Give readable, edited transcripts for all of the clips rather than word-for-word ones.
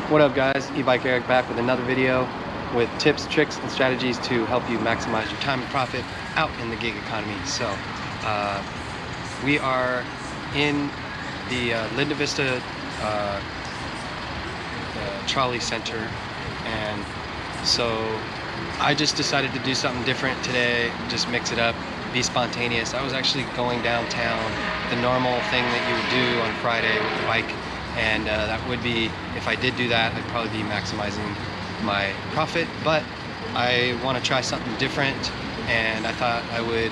What up guys, Ebike Eric back with another video with tips, tricks, and strategies to help you maximize your time and profit out in the gig economy. So we are in the Linda Vista trolley center, and so I just decided to do something different today, just mix it up, be spontaneous. I was actually going downtown, the normal thing that you would do on Friday with the bike. And that would be, if I did do that, I'd probably be maximizing my profit, but I want to try something different, and I thought I would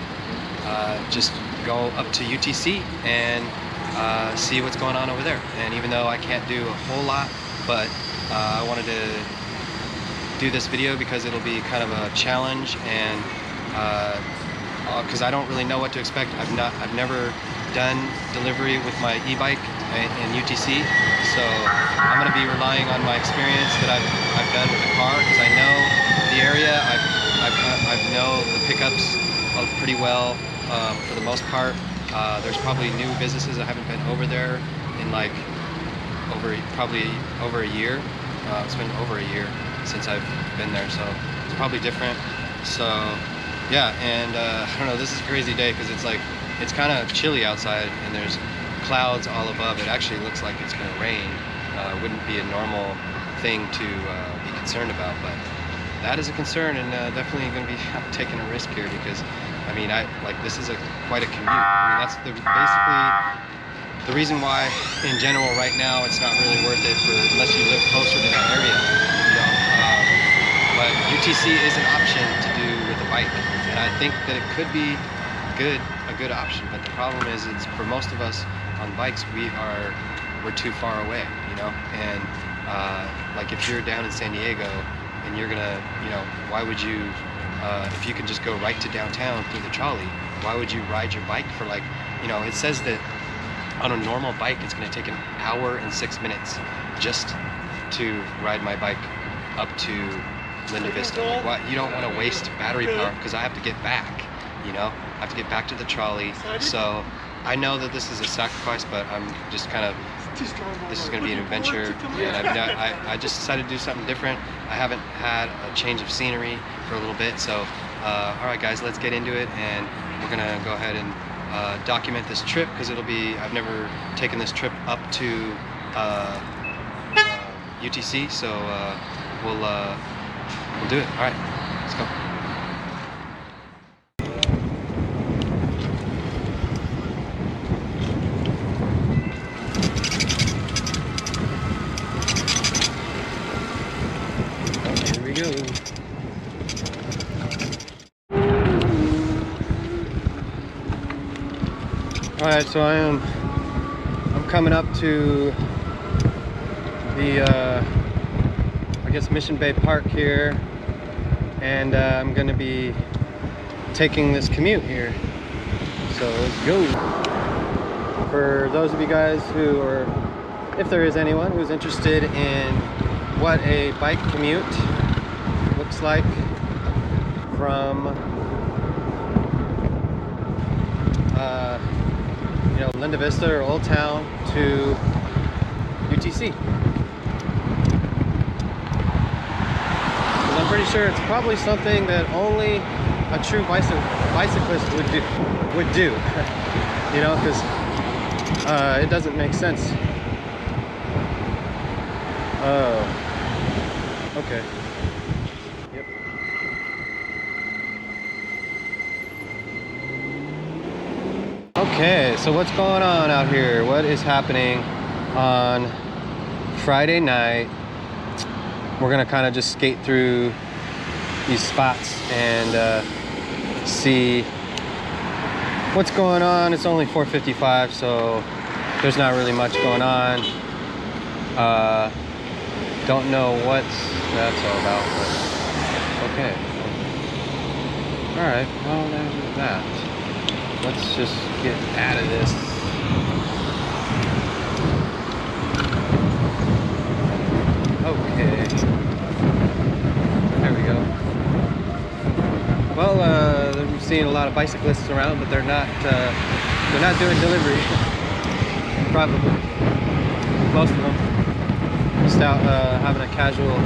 just go up to UTC and see what's going on over there. And even though I can't do a whole lot, but I wanted to do this video because it'll be kind of a challenge, and because I don't really know what to expect. I've never done delivery with my e-bike in UTC, so I'm going to be relying on my experience that I've done with the car, because I know the area. I know the pickups pretty well for the most part. There's probably new businesses. I haven't been over there in like probably over a year. It's been over a year since I've been there, so it's probably different. So yeah, and I don't know, this is a crazy day because it's kind of chilly outside and there's clouds all above. It actually looks like it's going to rain. Wouldn't be a normal thing to be concerned about, but that is a concern, and definitely going to be taking a risk here, because I mean, this is quite a commute. I mean, that's basically the reason why in general right now it's not really worth it unless you live closer to that area, you know. But UTC is an option to do with a bike, and I think that it could be a good option. But the problem is, it's for most of us on bikes, we're too far away, you know. And like if you're down in San Diego and you're gonna, you know, why would you, if you can just go right to downtown through the trolley, why would you ride your bike for, like, you know, it says that on a normal bike it's going to take 1 hour and 6 minutes just to ride my bike up to Linda Vista. Like, what? You don't want to waste battery power, because I have to get back, you know, I have to get back to the trolley. So I know that this is a sacrifice, but I'm just kind of, this is going to be an adventure, and I just decided to do something different. I haven't had a change of scenery for a little bit, so all right guys, let's get into it, and we're gonna go ahead and document this trip, because I've never taken this trip up to UTC, so we'll do it. All right, let's go. Here we go. All right, so I'm coming up to the I guess Mission Bay Park here, and I'm going to be taking this commute here. So let's go. For those of you guys who are, if there is anyone who's interested in what a bike commute looks like from you know, Linda Vista or Old Town to UTC. I'm pretty sure it's probably something that only a true bicyclist would do. You know, because it doesn't make sense. Oh, okay. Yep. Okay, so what's going on out here? What is happening on Friday night? We're gonna kind of just skate through these spots and see what's going on. It's only 4:55, so there's not really much going on. Don't know what that's all about, but okay. All right, well, there's that. Let's just get out of this. Okay. There we go. Well, I'm seeing a lot of bicyclists around, but they're not doing delivery. Probably. Most of them. Just out having a casual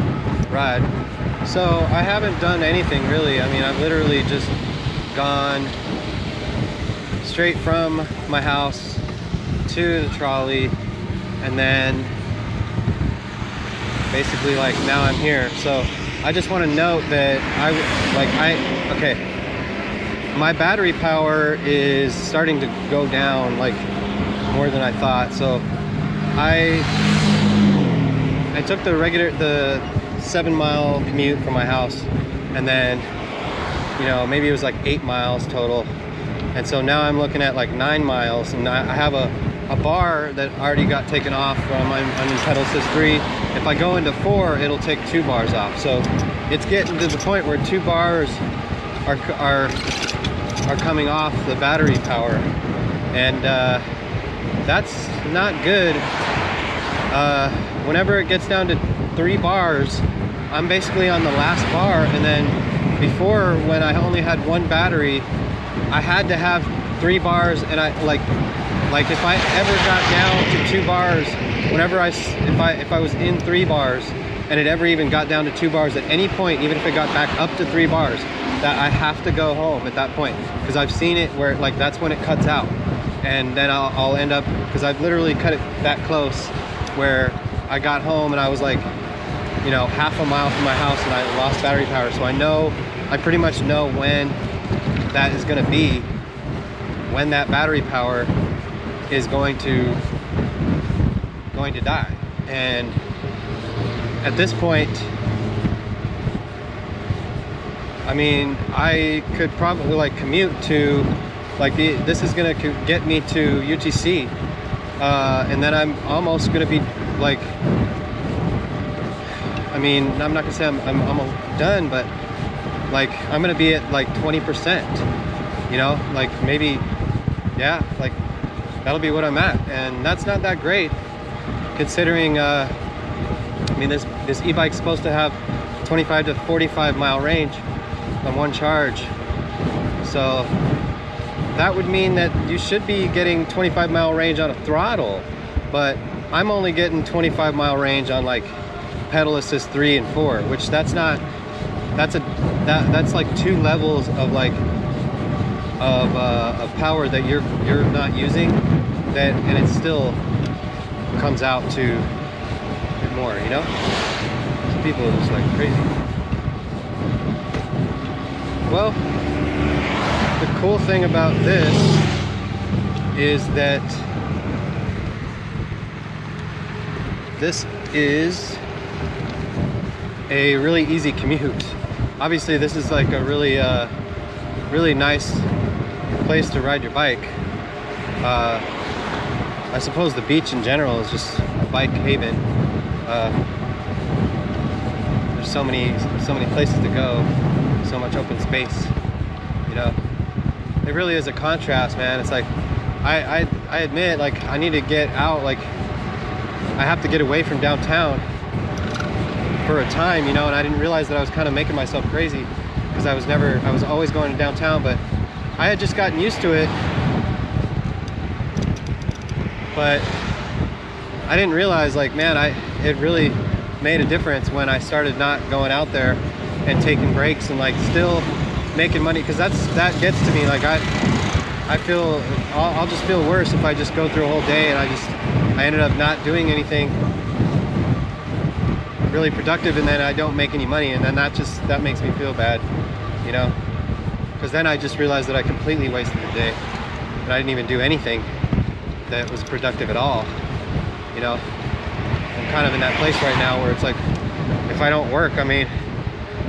ride. So I haven't done anything really. I mean, I've literally just gone straight from my house to the trolley, and then basically like now I'm here. So I just want to note that okay, my battery power is starting to go down like more than I thought. So I took the 7-mile commute from my house, and then, you know, maybe it was like 8 miles total. And so now I'm looking at like 9 miles, and I have a bar that already got taken off from, I'm in pedal assist 3. If I go into 4, it'll take 2 bars off. So it's getting to the point where 2 bars are coming off the battery power, and that's not good. Whenever it gets down to 3 bars, I'm basically on the last bar. And then before, when I only had 1 battery, I had to have 3 bars, and I like if I ever got down to 2 bars, if I was in 3 bars and it ever even got down to 2 bars at any point, even if it got back up to 3 bars, that I have to go home at that point, because I've seen it where like that's when it cuts out, and then I'll end up, because I've literally cut it that close where I got home and I was like, you know, half a mile from my house, and I lost battery power. So I pretty much know when that is going to be, when that battery power is going to die. And at this point, I mean, I could probably like commute to like this is going to get me to UTC, and then I'm almost going to be like, I mean, I'm not gonna say I'm almost done, but like I'm gonna be at like 20%, you know, like maybe, yeah, like that'll be what I'm at. And that's not that great considering, I mean, this e-bike's supposed to have 25 to 45 mile range on 1 charge. So that would mean that you should be getting 25 mile range on a throttle, but I'm only getting 25 mile range on like pedal assist 3 and 4, which that's like 2 levels of like of power that you're not using, that, and it still comes out to more, you know. Some people are just like crazy. Well, the cool thing about this is that this is a really easy commute. Obviously, this is like a really really nice place to ride your bike. I suppose the beach in general is just a bike haven. There's so many places to go, so much open space, you know. It really is a contrast, man. It's like I admit, like, I need to get out, like I have to get away from downtown for a time, you know, and I didn't realize that I was kind of making myself crazy, because I was always going to downtown, but I had just gotten used to it. But I didn't realize, like, man, it really made a difference when I started not going out there and taking breaks and like still making money, because that gets to me. Like I feel I'll just feel worse if I just go through a whole day and I ended up not doing anything really productive, and then I don't make any money, and then that makes me feel bad, you know, because then I just realized that I completely wasted the day and I didn't even do anything that was productive at all, you know. I'm kind of in that place right now where it's like, if I don't work, I mean,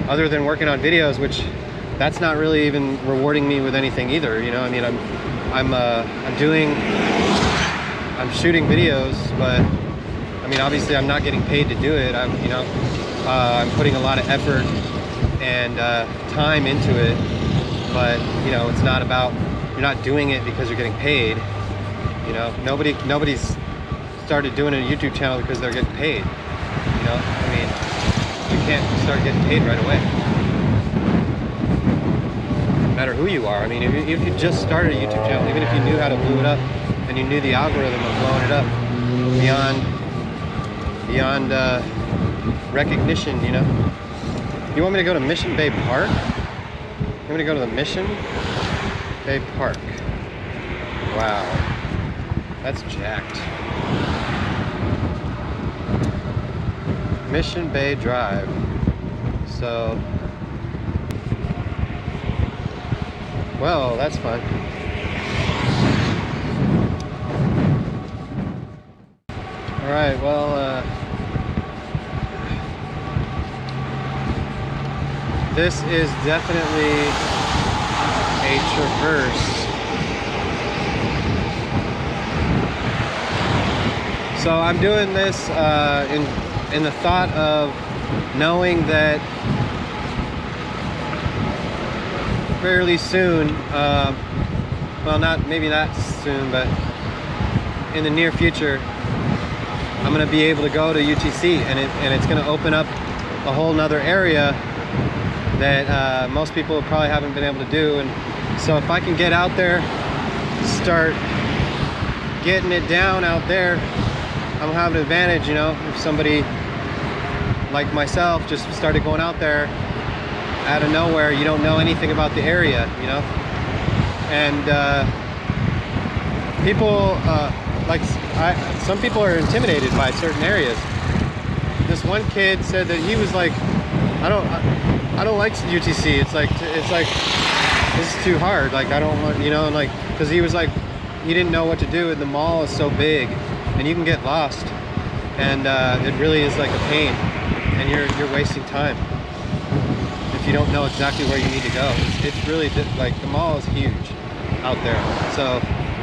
other than working on videos, which that's not really even rewarding me with anything either, you know. I mean, I'm shooting videos, but I mean, obviously I'm not getting paid to do it. I'm putting a lot of effort and time into it, but you know, it's not about, you're not doing it because you're getting paid, you know. Nobody's started doing a YouTube channel because they're getting paid, you know. I mean, you can't start getting paid right away, no matter who you are. I mean, if you just started a YouTube channel, even if you knew how to blow it up and you knew the algorithm of blowing it up beyond beyond recognition, you know? You want me to go to Mission Bay Park? You want me to go to the Mission Bay Park? Wow. That's jacked. Mission Bay Drive. So, well, that's fun. All right, well, this is definitely a traverse. So I'm doing this in the thought of knowing that fairly soon, well, maybe not soon, but in the near future, I'm going to be able to go to UTC, and it's going to open up a whole nother area that most people probably haven't been able to do. And so if I can get out there, start getting it down out there, I'm gonna have an advantage, you know. If somebody like myself just started going out there out of nowhere, you don't know anything about the area, you know. And people some people are intimidated by certain areas. This one kid said that he was like, I don't like UTC. It's like this is too hard. Like I don't want, you know, and like because he was like he didn't know what to do, and the mall is so big, and you can get lost, and it really is like a pain, and you're wasting time if you don't know exactly where you need to go. It's really like the mall is huge out there, so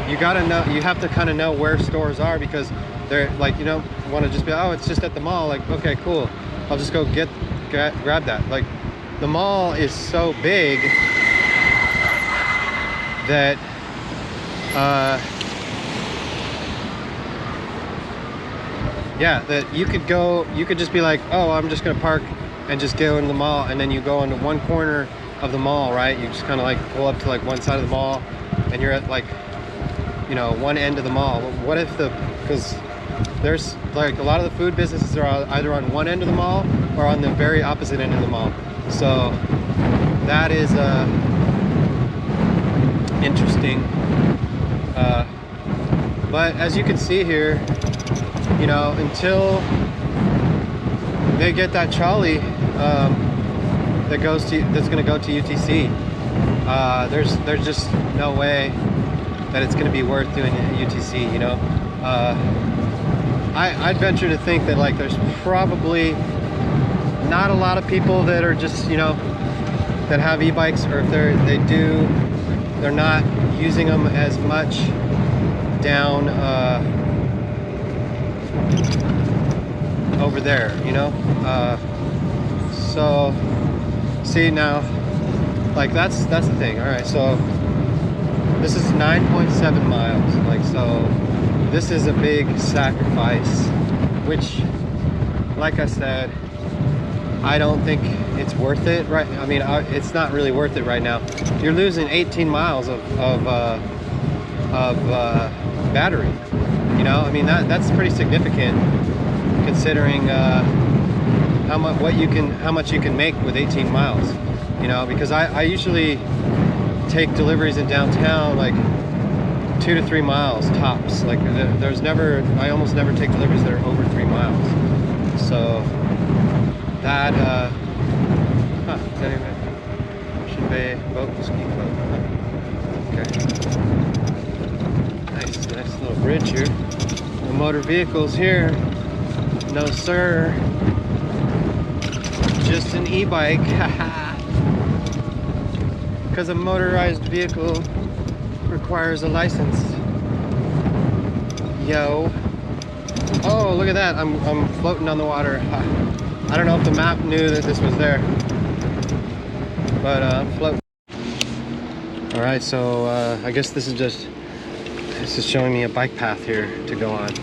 you gotta know. You have to kind of know where stores are, because they're like, you don't want to just be, oh, it's just at the mall. Like, okay, cool, I'll just go grab that. Like, the mall is so big that yeah, that you could just be like, oh, I'm just gonna park and just go into the mall, and then you go into one corner of the mall, right? You just kind of like pull up to like one side of the mall, and you're at like, you know, one end of the mall. What if because there's like a lot of the food businesses are either on one end of the mall or on the very opposite end of the mall. So that is interesting. But as you can see here, you know, until they get that trolley that's going to go to UTC, there's just no way that it's going to be worth doing UTC, you know. I'd venture to think that like there's probably not a lot of people that are just, you know, that have e-bikes, or if they're not using them as much down over there, you know. So see, now like that's the thing. All right, so this is 9.7 miles, like, so this is a big sacrifice, which, like I said, I don't think it's worth it, right? I mean, it's not really worth it right now. You're losing 18 miles of battery, you know. I mean, that's pretty significant, considering how much you can make with 18 miles, you know. Because I usually take deliveries in downtown like 2 to 3 miles tops. Like I almost never take deliveries that are over 3 miles. So that Mission Bay boat, ski club. Okay. Nice little bridge here. No motor vehicles here. No sir. Just an e-bike. Because a motorized vehicle requires a license. Yo. Oh, look at that. I'm floating on the water. I don't know if the map knew that this was there, but I'm floating. All right, so I guess this is showing me a bike path here to go on,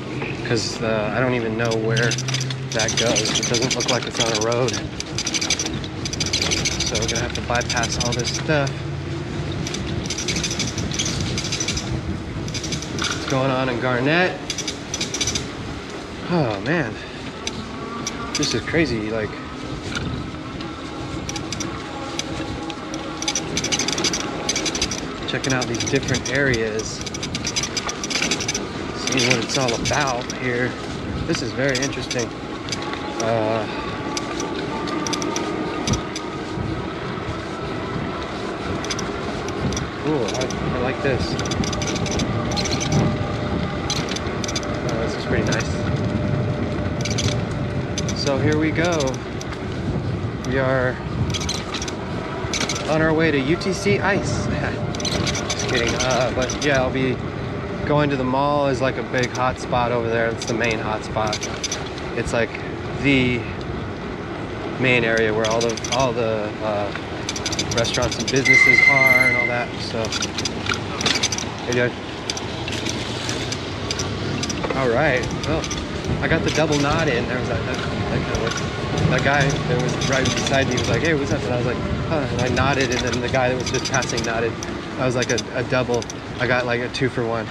because I don't even know where that goes. It doesn't look like it's on a road. So we're gonna have to bypass all this stuff. What's going on in Garnett? Oh man, This is crazy, like. Checking out these different areas. Seeing what it's all about here. This is very interesting. Cool, I like this. This is pretty nice. So here we go. We are on our way to UTC Ice. Just kidding. But yeah, I'll be going to the mall. Is like a big hot spot over there. It's the main hot spot. It's like the main area where all the restaurants and businesses are and all that. So, hey, dude. All right. Well, I got the double nod in. There was that guy that was right beside me was like, "Hey, what's up?" And I was like, "Huh," and I nodded, and then the guy that was just passing nodded. I was like a double. I got like a 2-for-1.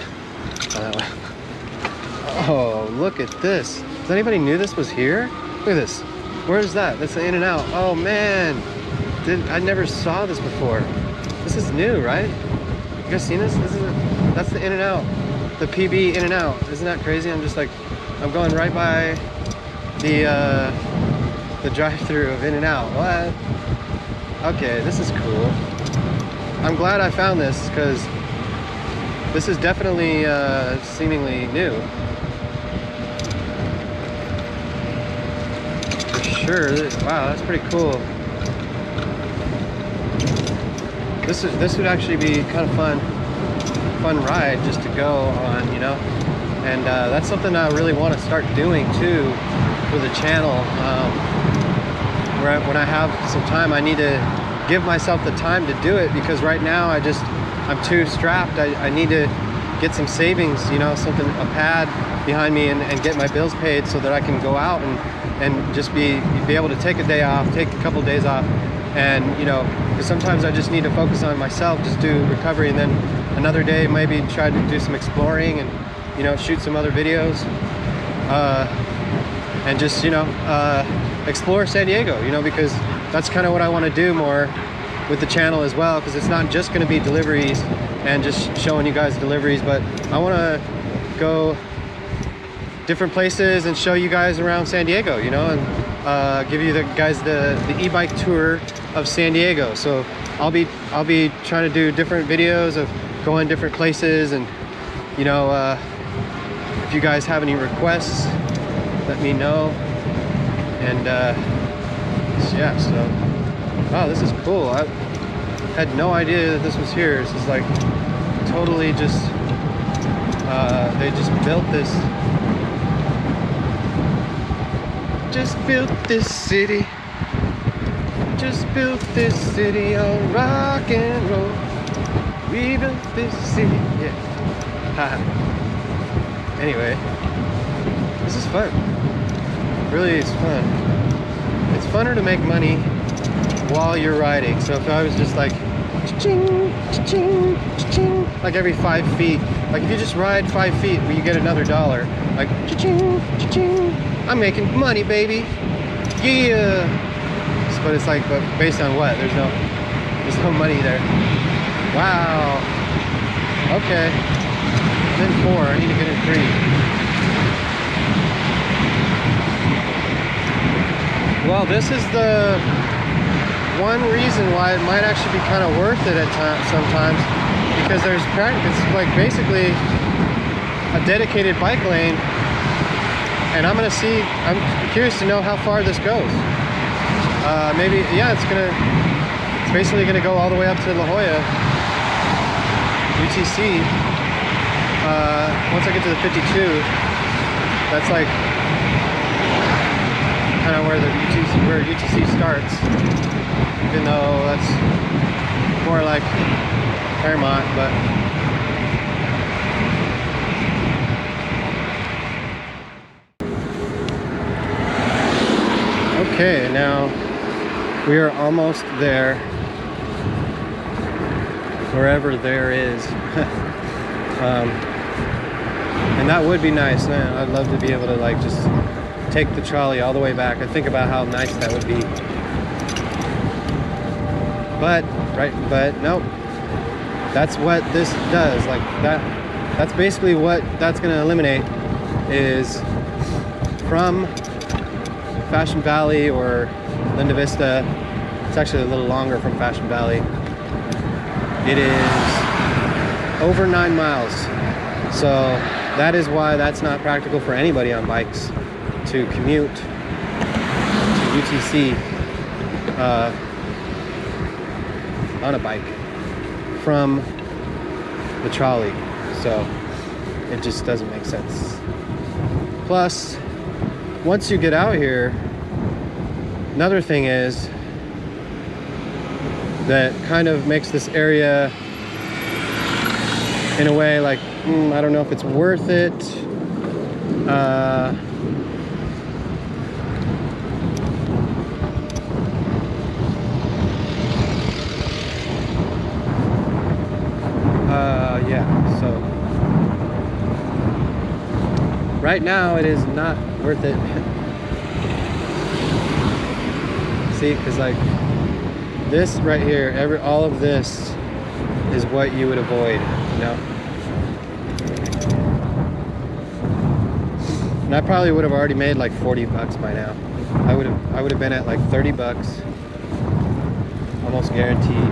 Oh, look at this. Does anybody knew this was here? Look at this. Where is that? That's the In-N-Out. Oh man, I never saw this before. This is new, right? You guys seen this? That's the In-N-Out, the PB In-N-Out. Isn't that crazy? I'm just like, I'm going right by the drive-through of In-N-Out. What? Okay, this is cool. I'm glad I found this because this is definitely seemingly new. For sure. Wow, that's pretty cool. This would actually be kind of fun ride just to go on, you know. And that's something I really want to start doing too for the channel. When I have some time, I need to give myself the time to do it because right now I'm too strapped. I need to get some savings, you know, something, a pad behind me and get my bills paid so that I can go out and just be able to take a day off, take a couple days off, and you know, because sometimes I just need to focus on myself, just do recovery, and then another day maybe try to do some exploring and, you know, shoot some other videos, and just, you know, explore San Diego, you know, because that's kind of what I want to do more with the channel as well, because it's not just going to be deliveries and just showing you guys deliveries, but I want to go different places and show you guys around San Diego, you know, and give you guys the e-bike tour of San Diego. So I'll be trying to do different videos of going different places, and you know, if you guys have any requests, let me know. And yeah, so wow, this is cool. I had no idea that this was here. This is like totally just they just built this city, just built this city on rock and roll. We built this city, yeah. Anyway, this is fun. Really, it's fun. It's funner to make money while you're riding. So if I was just like, cha-ching, cha-ching, cha-ching, like every 5 feet, like if you just ride 5 feet, where you get another $1, like cha-ching, cha-ching, I'm making money, baby. Yeah. But it's like, but based on what? There's no money there. Wow. Okay. I'm in 4. I need to get in 3. Well, this is the one reason why it might actually be kind of worth it at times, sometimes, because there's practice, like basically a dedicated bike lane, and I'm curious to know how far this goes. Maybe, yeah, it's basically gonna go all the way up to La Jolla, UTC. Once I get to the 52, that's like kind of where UTC starts, even though that's more like Fairmont, but okay, now we are almost there, wherever there is. And that would be nice, man. I'd love to be able to like just take the trolley all the way back. I think about how nice that would be. But nope. That's what this does. Like that's basically what that's gonna eliminate, is from Fashion Valley or Linda Vista. It's actually a little longer from Fashion Valley. It is over 9 miles. So that is why that's not practical for anybody on bikes to commute to UTC on a bike from the trolley. So it just doesn't make sense. Plus, once you get out here, another thing is that kind of makes this area in a way like, I don't know if it's worth it. Yeah, so right now it is not worth it. See, because like this right here, all of this is what you would avoid, you know? And I probably would have already made like 40 bucks by now. I would have been at like 30 bucks, almost guaranteed.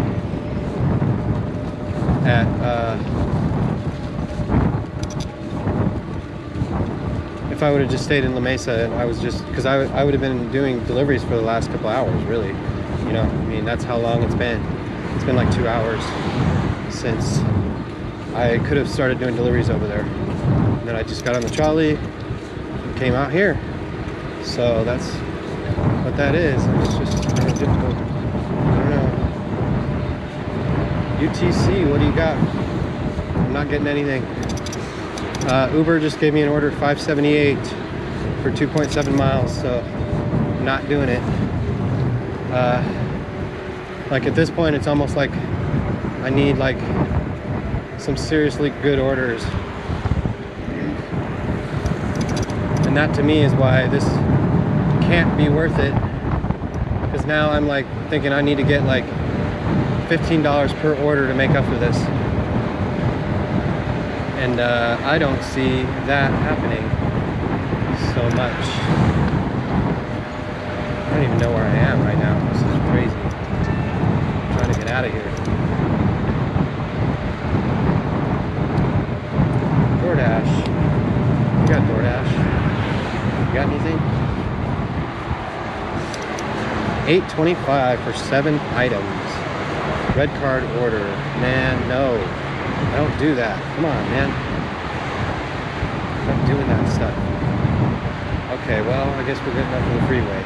If I would have just stayed in La Mesa, and I was just, because I would have been doing deliveries for the last couple hours, really. You know, I mean, that's how long it's been. It's been like 2 hours since I could have started doing deliveries over there. And then I just got on the trolley and came out here. So that's what that is. It's just kind of difficult. I don't know. UTC, what do you got? I'm not getting anything. Uber just gave me an order of $5.78 for 2.7 miles, so I'm not doing it. Like at this point, it's almost like I need like some seriously good orders. And that to me is why this can't be worth it. Because now I'm like thinking I need to get like $15 per order to make up for this. And I don't see that happening so much. I don't even know where I am right now. This is crazy. I'm trying to get out of here. DoorDash. You got DoorDash? You got anything? $8.25 for 7 items. Red card order. Man, no. I don't do that. Come on, man. I'm not doing that stuff. Okay, well, I guess we're getting up to the freeway.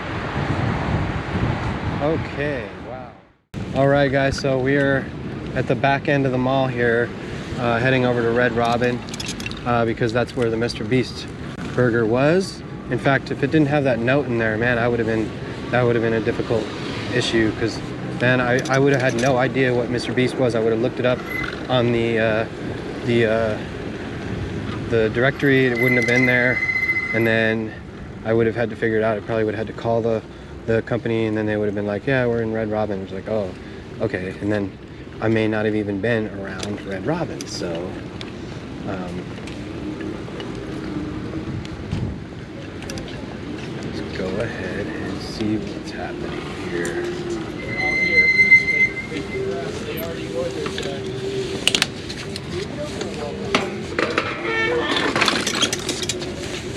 Okay, wow. All right, guys, so we are at the back end of the mall here, heading over to Red Robin, because that's where the Mr. Beast burger was. In fact, if it didn't have that note in there, man, that would have been a difficult issue, because then I would have had no idea what Mr. Beast was. I would have looked it up on the directory. It wouldn't have been there, and then I would have had to figure it out. I probably would have had to call the company, and then they would have been like, yeah, we're in Red Robin. It's like, oh, okay. And then I may not have even been around Red Robin, so let's go ahead and see what's happening here. They already ordered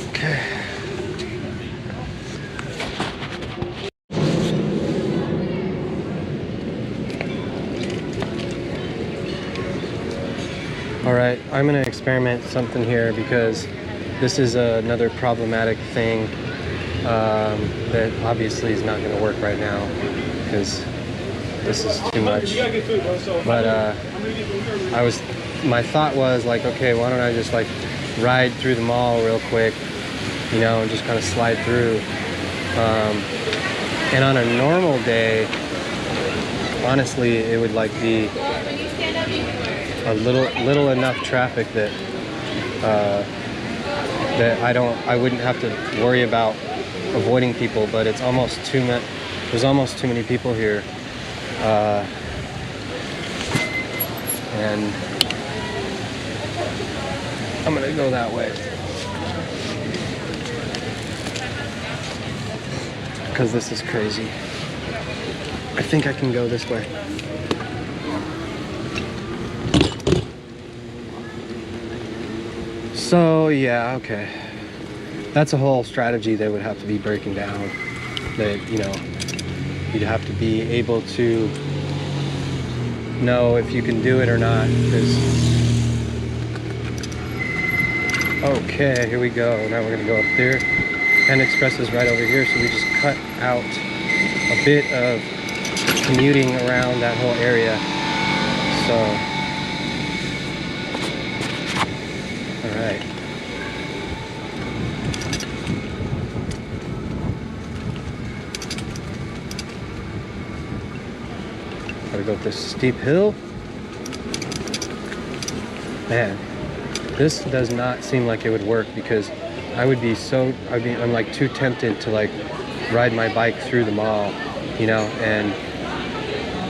Okay. All right, I'm gonna experiment something here, because this is another problematic thing that obviously is not gonna work right now, because this is too much. But my thought was like, okay, why don't I just like ride through the mall real quick, you know, and just kind of slide through. And on a normal day, honestly, it would like be a little enough traffic that that I wouldn't have to worry about avoiding people, but it's almost too much. There's almost too many people here, and I'm gonna go that way because this is crazy. I think I can go this way. So yeah, okay. That's a whole strategy that would have to be breaking down. That, you know, you'd have to be able to know if you can do it or not. Okay, here we go. Now we're gonna go up there. Penn Express is right over here, so we just cut out a bit of commuting around that whole area. So, all right. Gotta go up this steep hill. Man, this does not seem like it would work because I'm like too tempted to like ride my bike through the mall, you know, and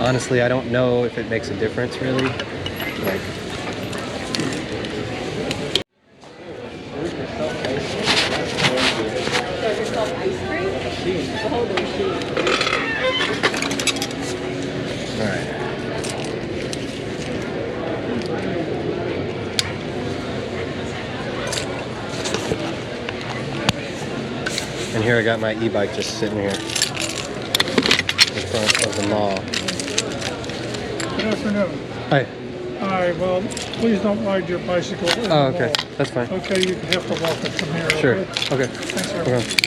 honestly, I don't know if it makes a difference really. Like, all right. And here I got my e-bike just sitting here in front of the mall. Good afternoon. Hi. Hi, well, please don't ride your bicycle in the Oh, okay. mall. That's fine. Okay, you have to walk it from here. Sure. Okay? Okay. Thanks, sir. Okay. So there you go.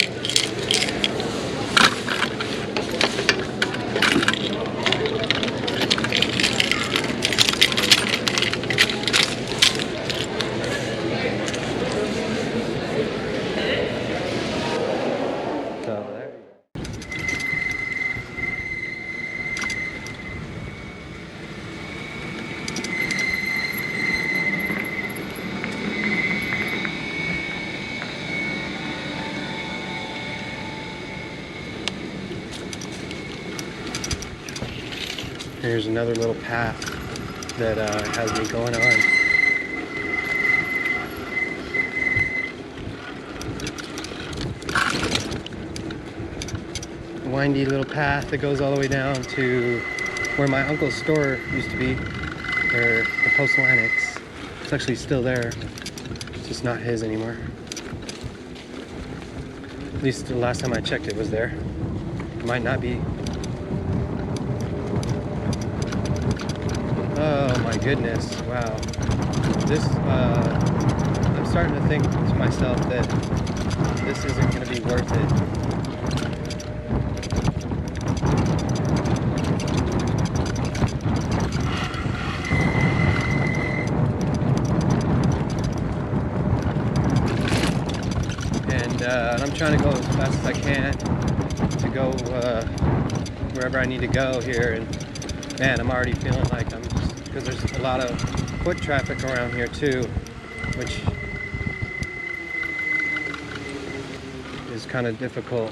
Here's another little path that has me going on. Windy little path that goes all the way down to where my uncle's store used to be, or the Post Atlantics. It's actually still there. It's just not his anymore. At least the last time I checked it was there. It might not be. Oh my goodness, wow. This, I'm starting to think to myself that this isn't gonna be worth it. And I'm trying to go as fast as I can to go wherever I need to go here. And man, I'm already feeling like I'm just, because there's a lot of foot traffic around here too, which is kind of difficult.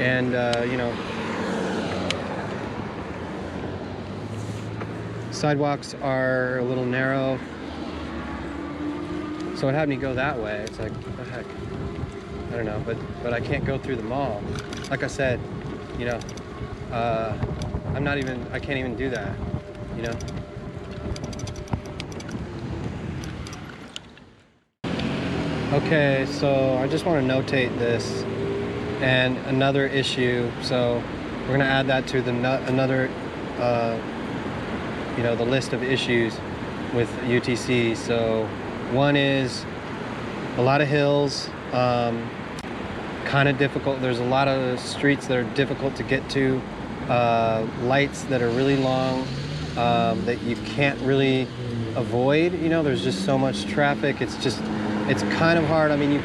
And you know, sidewalks are a little narrow, so it had me go that way. It's like, what the heck? I don't know, but I can't go through the mall. Like I said, you know, I can't even do that, you know? Okay, so I just want to notate this and another issue. So we're gonna add that to another, you know, the list of issues with UTC. So one is a lot of hills, kind of difficult. There's a lot of streets that are difficult to get to, lights that are really long, that you can't really avoid. You know, there's just so much traffic. It's kind of hard. I mean,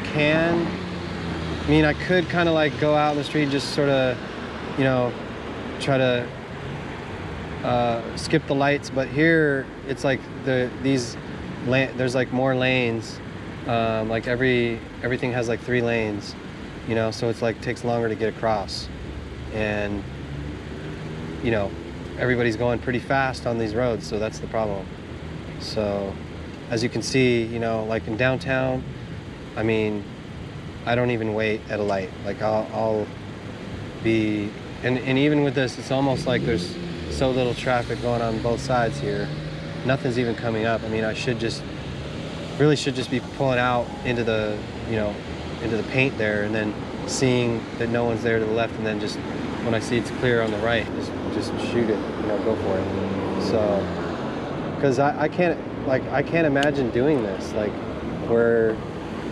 I could kind of like go out in the street and just sort of, you know, try to skip the lights, but here it's like there's like more lanes. Like everything has like 3 lanes, you know, so it's like takes longer to get across. And, you know, everybody's going pretty fast on these roads, so that's the problem. So, as you can see, you know, like in downtown, I mean, I don't even wait at a light. Like I'll be, and even with this, it's almost like there's so little traffic going on both sides here. Nothing's even coming up. I mean, I should just, really should just be pulling out into the, you know, into the paint there, and then seeing that no one's there to the left, and then just, when I see it's clear on the right, just shoot it, you know, go for it. So, because I can't imagine doing this, like, where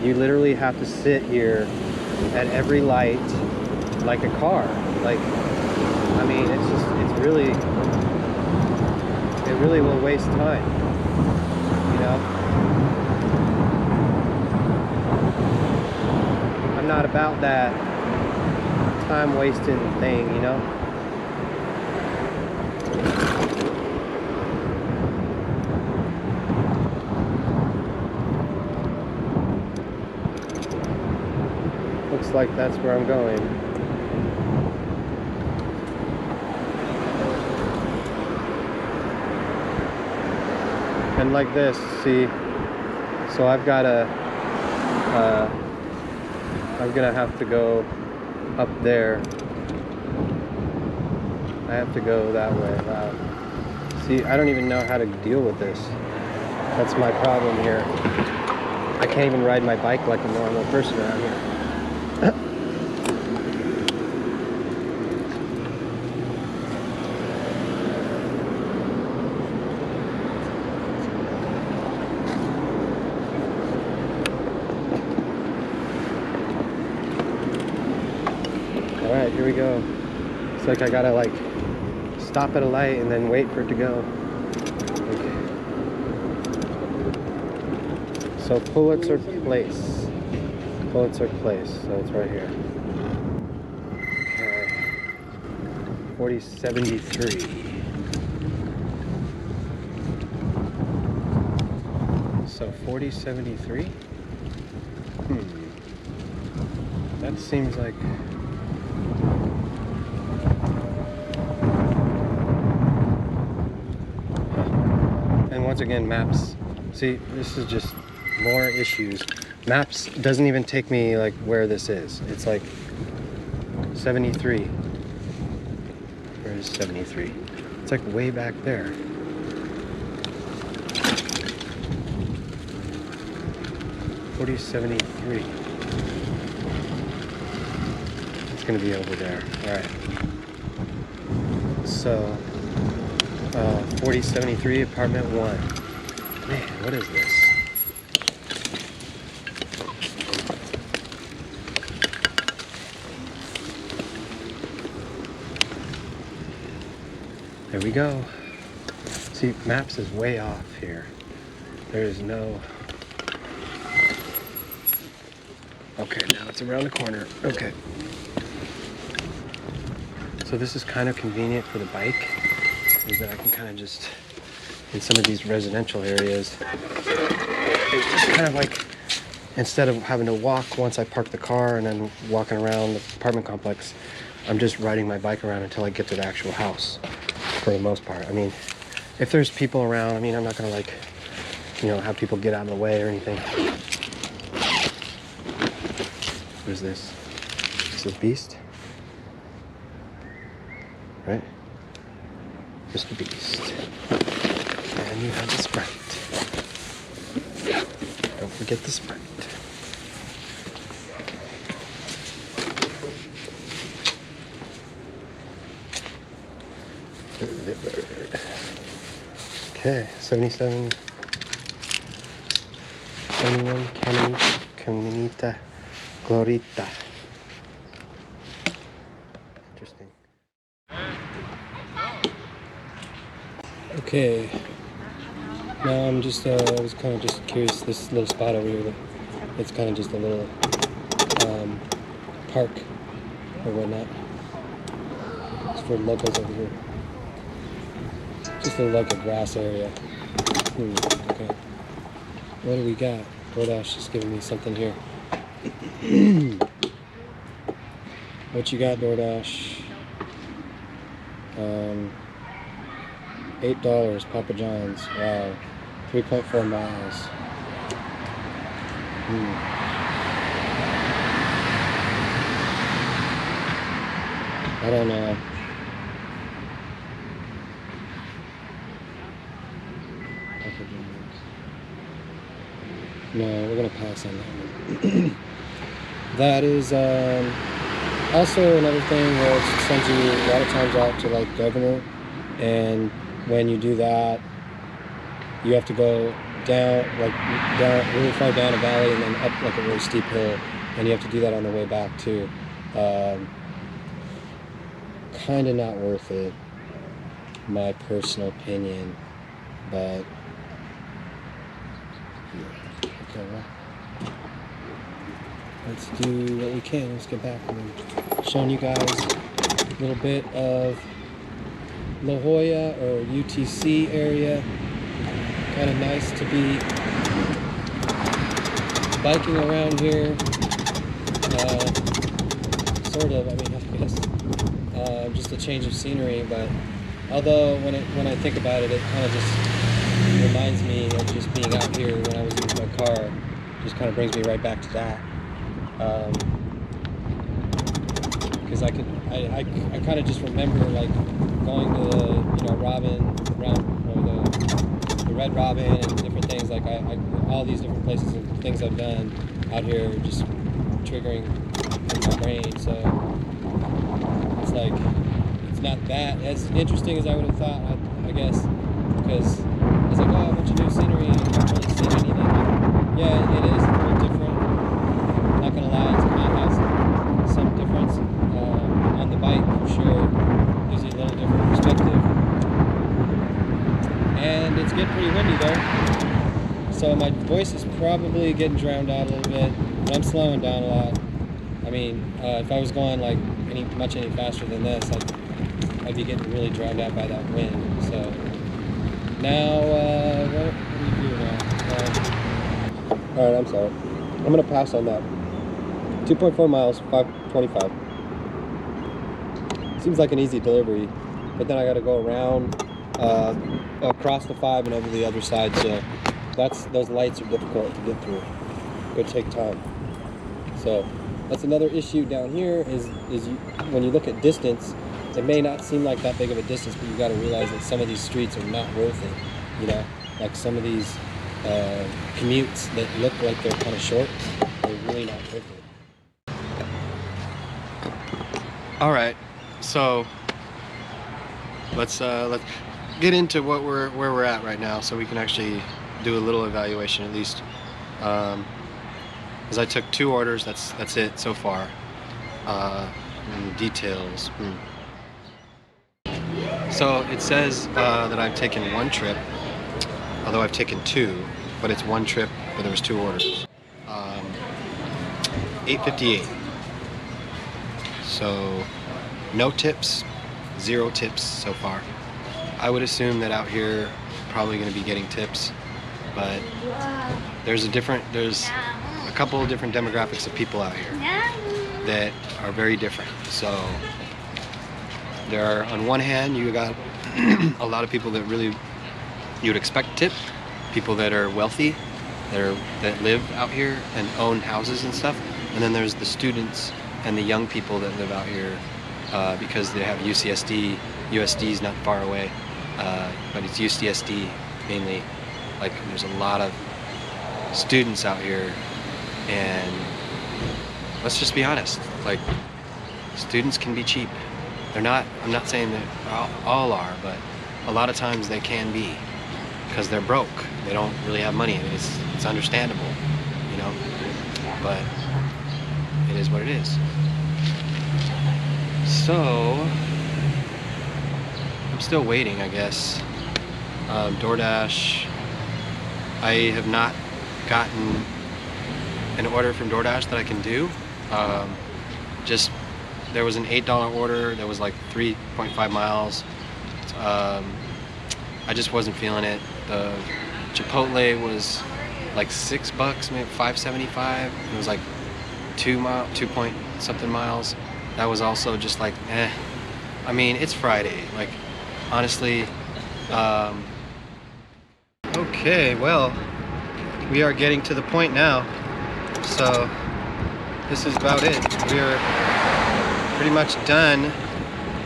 you literally have to sit here at every light like a car. Like, I mean, it's just, it really will waste time, you know? I'm not about that time wasting thing, you know? Looks like that's where I'm going. And like this, see, so I'm gonna have to go up there. I have to go that way. Wow. See, I don't even know how to deal with this. That's my problem here. I can't even ride my bike like a normal person around here. Alright, here we go. It's like I gotta like stop at a light and then wait for it to go. Okay. So Pulitzer Place. Pulitzer Place, so it's right here. Okay. 4073. So 4073? That seems like... And once again, maps. See, this is just more issues. Maps doesn't even take me like where this is. It's like 73. Where is 73? It's like way back there. $40.73. It's gonna be over there. All right. So 4073 apartment 1. Man, what is this? There we go. See, maps is way off here. There is no... Okay, now it's around the corner. Okay. So this is kind of convenient for the bike, is that I can kind of just, in some of these residential areas, it's just kind of like, instead of having to walk once I park the car and then walking around the apartment complex, I'm just riding my bike around until I get to the actual house, for the most part. I mean, if there's people around, I mean, I'm not gonna like, you know, have people get out of the way or anything. What is this? This is Beast? Right? Mr. Beast. And you have the Sprite. Don't forget the Sprite. Okay, 77. 21 Caminita Glorita. Interesting. Okay. Now I'm just, I was kind of just curious, this little spot over here, it's kind of just a little park or whatnot. It's for locals over here. Just like a grass area. Okay. What do we got? DoorDash is giving me something here. What you got, DoorDash? $8, Papa John's. Wow. 3.4 miles. I don't know. Papa John's. No, we're gonna pass on that one. That is also another thing where it sends you a lot of times out to like Governor, and when you do that, you have to go down really far down a valley and then up like a really steep hill, and you have to do that on the way back too. Kind of not worth it, my personal opinion, but yeah. Okay, well, let's do what we can. Let's get back and showing you guys a little bit of La Jolla or UTC area. Kind of nice to be biking around here. Sort of, I mean, I guess just a change of scenery, but although when I think about it, it kind of just reminds me of just being out here when I was using my car. Just kind of brings me right back to that. Because I kind of just remember like going to the the Red Robin and different things, like all these different places and things I've done out here just triggering in my brain. So it's like it's not that as interesting as I would have thought, I guess, because it's like, oh, a bunch of new scenery and I haven't really seen anything. Yeah, it is a little different. Not gonna lie, it's kind of has some difference on the bike for sure. Gives you a little different perspective. And it's getting pretty windy though, so my voice is probably getting drowned out a little bit, but I'm slowing down a lot. I mean, if I was going like any faster than this, I'd be getting really drowned out by that wind. So now, what do you do now? Alright, I'm sorry. I'm gonna pass on that. 2.4 miles, 5:25. Seems like an easy delivery, but then I gotta go around across the 5 and over the other side, so those lights are difficult to get through. Could take time. So that's another issue down here is when you look at distance, it may not seem like that big of a distance, but you got to realize that some of these streets are not worth it. You know, like some of these commutes that look like they're kind of short, they're really not worth it. All right, so let's get into where we're at right now, so we can actually do a little evaluation at least. Because I took 2 orders, that's it so far. And details. So it says that I've taken 1 trip, although I've taken 2, but it's 1 trip, but there was 2 orders. $8.58. So no tips, 0 tips so far. I would assume that out here probably going to be getting tips, but there's a couple of different demographics of people out here that are very different. So there are, on one hand, you got a lot of people that really you would expect tip, people that are wealthy, that live out here and own houses and stuff, and then there's the students and the young people that live out here because they have UCSD. USD is not far away, but it's UCSD mainly. Like, there's a lot of students out here, and let's just be honest, like, students can be cheap. They're not, I'm not saying that all are, but a lot of times they can be, because they're broke. They don't really have money. It's understandable, you know, but it is what it is. So I'm still waiting, I guess. DoorDash, I have not gotten an order from DoorDash that I can do. Just, there was an $8 order that was like 3.5 miles. I just wasn't feeling it. The Chipotle was like $6, maybe $5.75. It was like 2 point something miles. that was also just like, eh. I mean, it's Friday. Like, honestly. Okay, well, we are getting to the point now. So, this is about it. We are pretty much done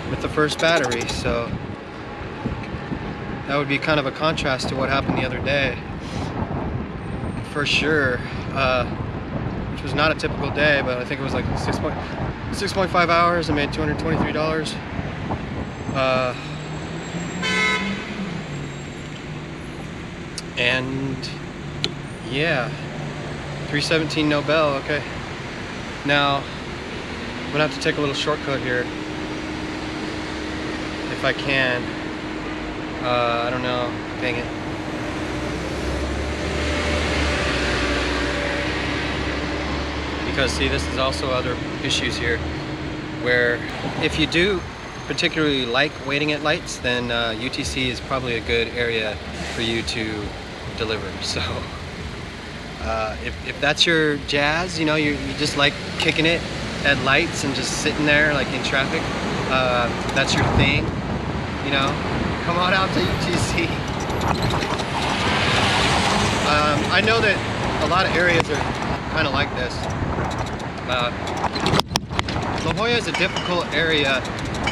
with the first battery. So, that would be kind of a contrast to what happened the other day. For sure. Which was not a typical day, but I think it was like 6.5 hours. I made $223. And yeah, 317 no bell. Okay, now I'm gonna have to take a little shortcut here if I can. I don't know, dang it. Because see, this is also other issues here where if you do particularly like waiting at lights, then UTC is probably a good area for you to deliver. So if that's your jazz, you know, you just like kicking it at lights and just sitting there like in traffic, that's your thing, you know, come on out to UTC. I know that a lot of areas are kind of like this. La Jolla is a difficult area.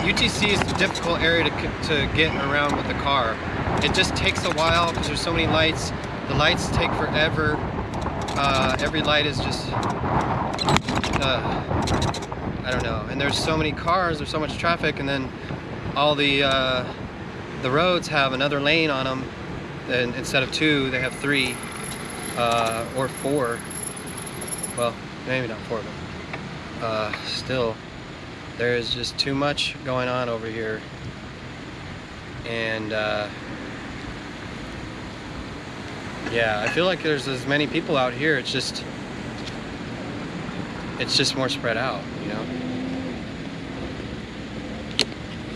UTC is a difficult area to get around with the car. It just takes a while because there's so many lights. The lights take forever. Every light is just, I don't know. And there's so many cars, there's so much traffic, and then all the roads have another lane on them. And instead of 2, they have 3 or 4. Well, maybe not 4, but still. There is just too much going on over here, and yeah, I feel like there's as many people out here. It's just more spread out, you know.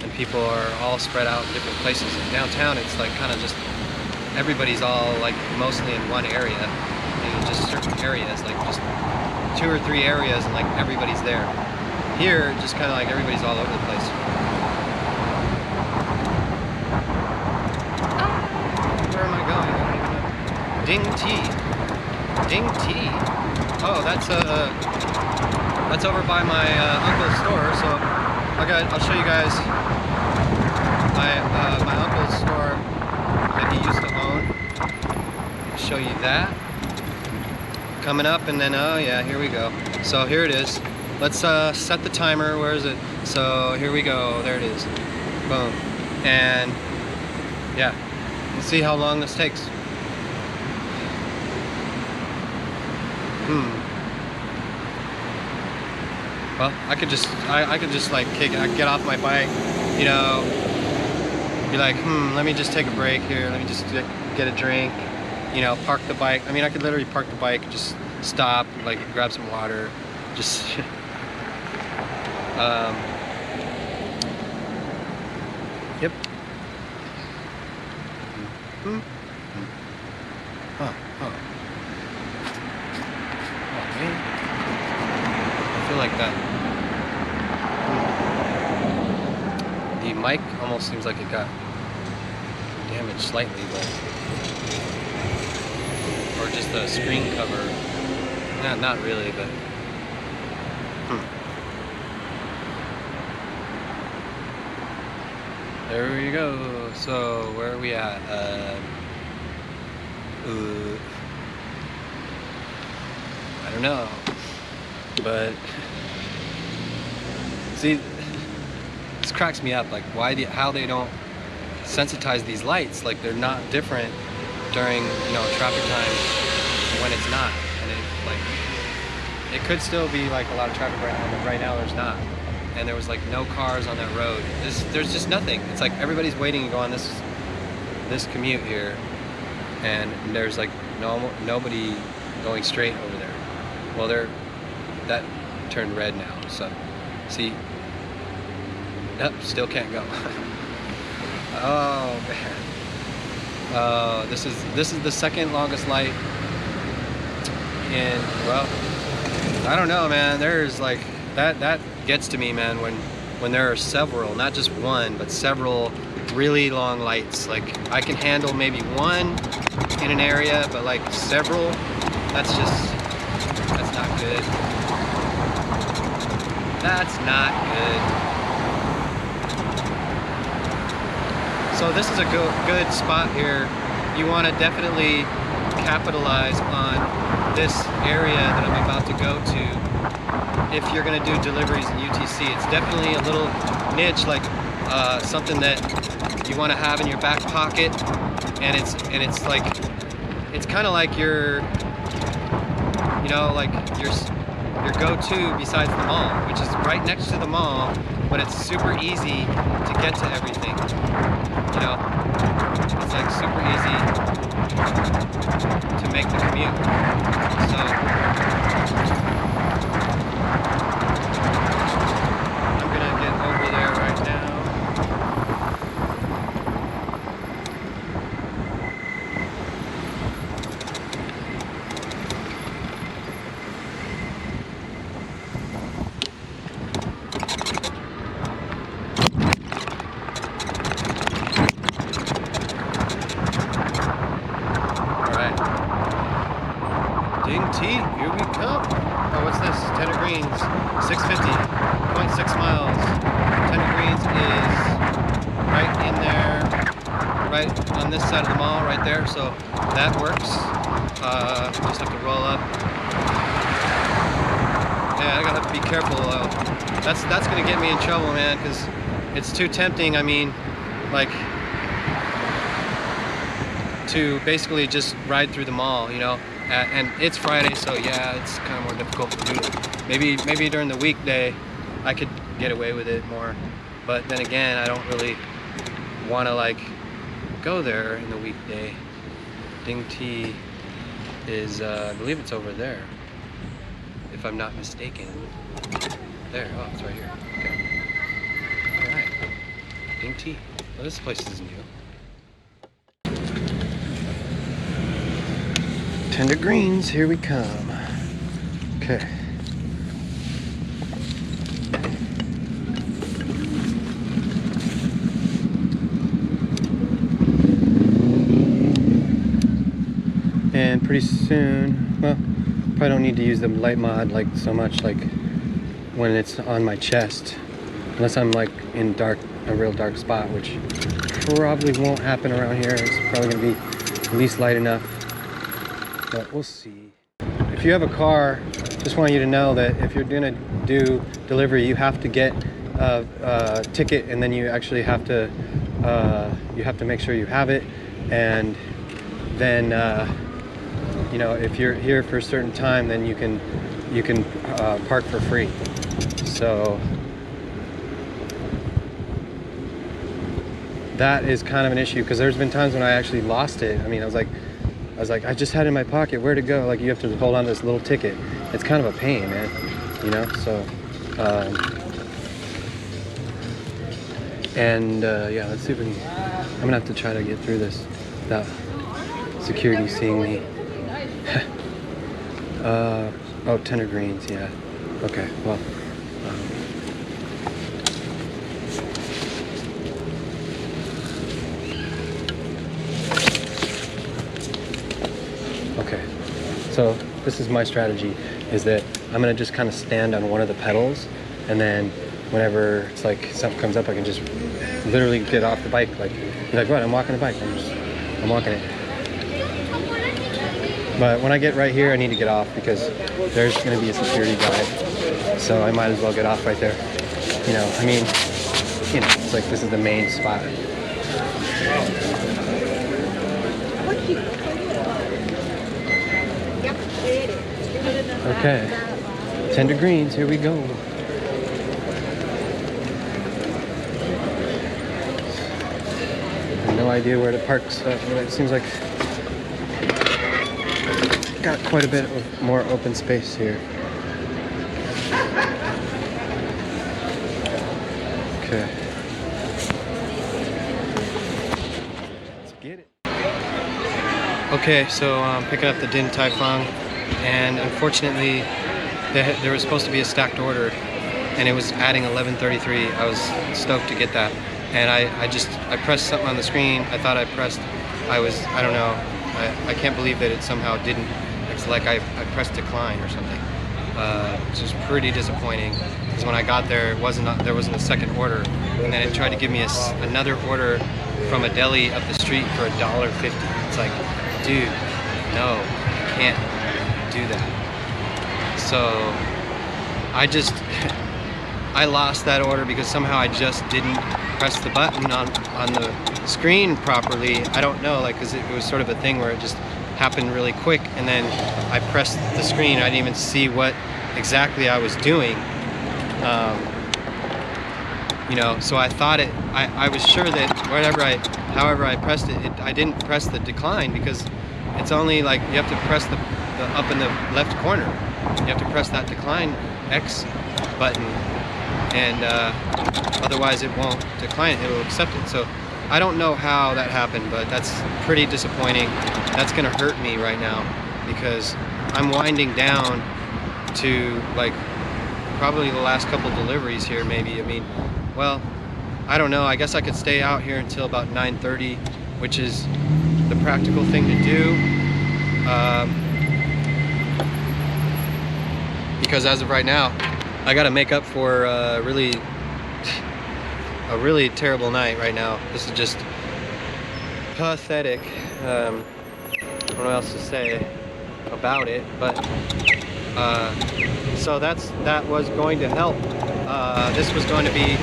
And people are all spread out in different places. In downtown, it's like kind of just everybody's all like mostly in one area, and just certain areas, like just 2 or 3 areas, and like everybody's there. Here, just kind of like everybody's all over the place. Where am I going? I don't even know. Ding tea. Ding tea. Oh, that's over by my uncle's store. So I'll show you guys my uncle's store that he used to own. I'll show you that coming up, and then oh yeah, here we go. So here it is. Let's set the timer. Where is it? So here we go. There it is. Boom. And yeah, let's see how long this takes. Well, I could just like get off my bike, you know, be like, let me just take a break here. Let me just get a drink, you know, park the bike. I mean, I could literally park the bike, just stop, like grab some water, just. Yep. Oh, man. I feel like that. The mic almost seems like it got damaged slightly, but or just the screen cover. Not really, but. There we go. So where are we at? I don't know. But see, this cracks me up. Like how they don't sensitize these lights. Like they're not different during, you know, traffic time when it's not. And it could still be like a lot of traffic right now, but right now there's not. And there was like no cars on that road. There's just nothing. It's like everybody's waiting to go on this commute here, and there's like nobody going straight over there. Well, that turned red now. So see, yep, still can't go. Oh man. This is the second longest light in, well, I don't know, man. There's like that gets to me, man, when there are several, not just one, but several really long lights. Like I can handle maybe one in an area, but like several, that's not good. That's not good. So this is a good spot here. You want to definitely capitalize on this area that I'm about to go to if you're going to do deliveries in UTC. It's definitely a little niche, like something that you want to have in your back pocket, and it's like, it's kind of like your, you know, like your go-to besides the mall, which is right next to the mall, but it's super easy to get to everything. You know, it's like super easy to make the commute. So I'm gonna get over there right now. Here we come. Oh, what's this? Tender Greens, 650, 0.6 miles. Tender Greens is right in there, right on this side of the mall, right there. So that works. Just have to roll up. Yeah, I gotta be careful. That's gonna get me in trouble, man, because it's too tempting. I mean, like, to basically just ride through the mall, you know. And it's Friday, so yeah, it's kind of more difficult to do. Maybe during the weekday, I could get away with it more. But then again, I don't really want to like go there in the weekday. Ding Tea is, I believe it's over there, if I'm not mistaken. There, oh, it's right here. Okay. All right, Ding Tea. Well, this place is new. Tender Greens, here we come. Okay. And pretty soon, well, probably don't need to use the light mod like so much, like when it's on my chest, unless I'm like in a real dark spot, which probably won't happen around here. It's probably gonna be at least light enough. But we'll see. If you have a car, just want you to know that if you're gonna do delivery, you have to get a ticket, and then you actually have to make sure you have it, and then you know, if you're here for a certain time, then you can park for free. So that is kind of an issue, because there's been times when I actually lost it. I mean, I was like, I just had it in my pocket, where'd it go? Like, you have to hold on to this little ticket. It's kind of a pain, man, you know? So, yeah, let's see if we can, I'm gonna have to try to get through this without security seeing me. Oh, Tender Greens, yeah. Okay, well, okay, so this is my strategy, is that I'm gonna just kind of stand on one of the pedals, and then whenever it's like something comes up, I can just literally get off the bike. Like, you're like, what? I'm walking the bike. I'm walking it. But when I get right here, I need to get off, because there's gonna be a security guard. So I might as well get off right there. You know, I mean, you know, it's like this is the main spot. Okay, Tender Greens, here we go. No idea where to park, so it seems like got quite a bit of more open space here. Okay. Let's get it. Okay, so I'm picking up the Din Tai Fung, and unfortunately there was supposed to be a stacked order and it was adding 1133. I was stoked to get that, and I pressed something on the screen. I thought I don't know. I can't believe that it somehow didn't. It's like I pressed decline or something. Which was pretty disappointing, because when I got there, there wasn't a second order, and then it tried to give me another order from a deli up the street for $1.50. It's like, dude, no, you can't do that. So I lost that order because somehow I just didn't press the button on the screen properly. I don't know, like, because it was sort of a thing where it just happened really quick, and then I pressed the screen. I didn't even see what exactly I was doing. You know, so I thought I was sure that however I pressed it, I didn't press the decline, because it's only like you have to press the up in the left corner. You have to press that decline X button, and otherwise it won't decline it, it'll accept it. So I don't know how that happened, but that's pretty disappointing. That's gonna hurt me right now, because I'm winding down to like probably the last couple deliveries here, maybe. I mean, well, I don't know. I guess I could stay out here until about 9:30, which is the practical thing to do. Because as of right now, I gotta make up for a really terrible night right now. This is just pathetic. I don't know what else to say about it, but so that was going to help. This was going to be,